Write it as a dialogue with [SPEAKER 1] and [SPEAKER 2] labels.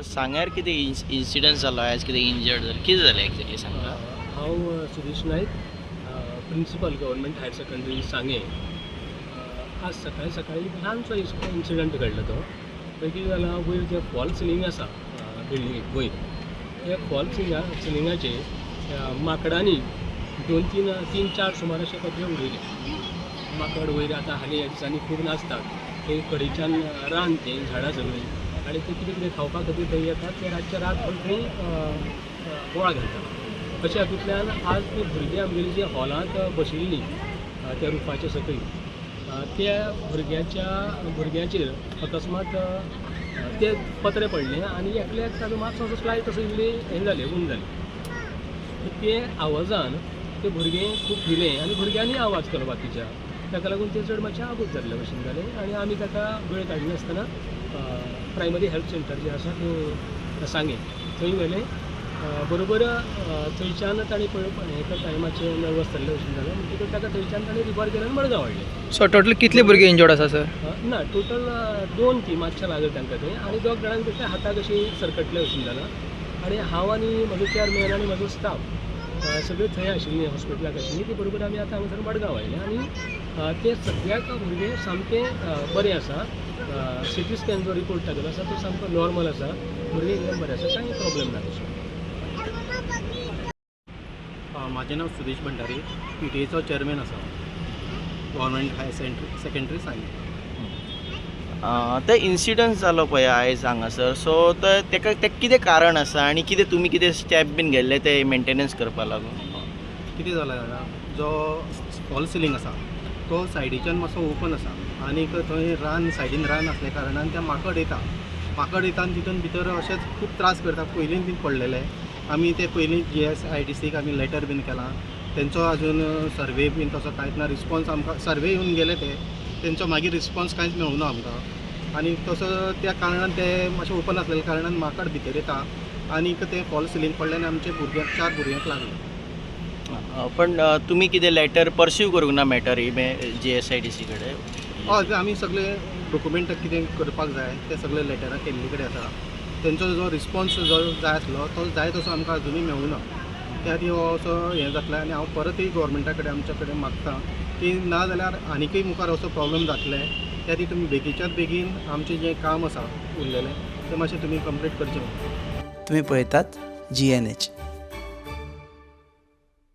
[SPEAKER 1] सांगार कितें इन्सिडंट जालो आयज कितें इंजर्ड जालें कितें जालें एक्झॅक्टली सांगा.
[SPEAKER 2] हांव सुरेश नायक, प्रिंसिपल गव्हर्मेंट हायर सेकंडरी सांगे. आज सकाळी ल्हानसो इन्सिडंट घडलो तो. पळय कितें जालां, वयर जे फॉल सिलींग आसा बिल्डिंगेक वयर, त्या फॉल सिलिंगाचेर माकडांनी 2-3-4 सुमार अशे कपडे उडयले. माकड वयर आतां हालीं ह्या दिसांनी खूब नासतात. ते कडीच्यान रान तें झाडां सगळीं, आनी ते कितें कितें खावपा खातीर थंय येतात. ते रातचे रात थंय बोवाळ घालतात. अशे हातूंतल्यान आज ती भुरगीं आमगेलीं जी हॉलांत बशिल्लीं त्या रुफाच्या सकयल, त्या भुरग्याचेर अकस्मात ते पत्रे पडले आनी एकल्याक ताजो मातसो असो स्लायट असो इल्ली हें जालें, वूंड जाली. ते आवाजान ते भुरगें खूब भिलें आनी भुरग्यांनी आवाज केलो बाकीच्या. ताका लागून ते चड मातशें आबूज जाल्ले भशेन जालें आनी आमी ताका वेळ काडिनासतना प्रायमरी हेल्थ सेंटर जें आसा तें सांगे थंय व्हेलें. बरोबर थंयच्यान ताणें हें करता मातशें नर्वस जाल्ले भशेन जालें. म्हणटकूच ताका थंयच्यान ताणें रिफर केलें आनी मडगांव हाडलें.
[SPEAKER 3] सो टोटल कितले भुरगे इंजर्ड आसा सर?
[SPEAKER 2] ना, टोटल 2 ती मातशें लागले तांकां थंय आनी 2 जाणांक बेश्टे हाताक अशी सरकटले भशेन जालां. आनी हांव आनी म्हजो चेअरमॅन आनी म्हजो स्टाफ सगळे थंय आशिल्लीं, हॉस्पिटलाक आशिल्लीं. ती बरोबर आमी आतां हांगासर मडगांव आयले आनी ते सगळ्याक भुरगे सामके बरे आसा. सिटी स्कॅन जो रिपोर्ट दाखयलो आसा तो सामको नॉर्मल आसा. भुरगे एकदम बरे आसा, कांय प्रॉब्लेम ना तसो.
[SPEAKER 4] म्हाजें नांव सुदेश भंडारी, PTA चेअरमॅन आसा गव्हर्मेंट हायर सेकंडरी सांगे.
[SPEAKER 1] ते इन्सिडंट जालो पळय आयज हांगासर, सो तेका कितें कारण आसा आनी कितें तुमी कितें स्टेप बीन घेतले ते मेंटेनन्स करपा लागून?
[SPEAKER 4] कितें जालां जाणा, जो फॉल सिलींग आसा तो सायडीच्यान मातसो ओपन आसा आनीक थंय सायडीन रान आसल्या कारणान त्या माकड येता आनी तितून भितर अशेंच खूब त्रास करता. पयलीं बीन पडलेले आमी ते पयलीं GSIDCक आमी लेटर बीन केलां. तेंचो आजून सर्वे बीन तसो कांयच ना. रिस्पॉन्स आमकां सर्वे येवन गेले तेंचो मागीर रिस्पॉन्स कांयच मेळूना आमकां. आनी तसो त्या कारणान ते मातशें ओपन आसलेल्या कारणान माकड भितर येता आनीक ते फॉल सिलींग पडले आनी आमचे 4 भुरग्यांक लागले.
[SPEAKER 1] पण तुमी कितें लेटर परस्यू करूंक ना मॅटर ही GSIDC कडेन?
[SPEAKER 4] हय, आमी सगळे डॉक्युमेंट कितें करपाक जाय ते सगळे लेटरां केल्ले कडेन आसा. तेंचो जो रिस्पॉन्स जो जाय आसलो तो जाय तसो आमकां अजुनूय मेळूना. त्या खातीर हो असो हें जातलें आनी हांव परतय गव्हर्मेंटा कडेन आमच्या कडेन मागतां की ना जाल्यार आनीकय मुखार असो प्रॉब्लेम जातले. त्या खातीर तुमी बेगीच्याच बेगीन आमचें जें काम आसा उरलेलें तें मातशें तुमी कंप्लीट करचें.
[SPEAKER 5] तुम्ही पळयतात GNH.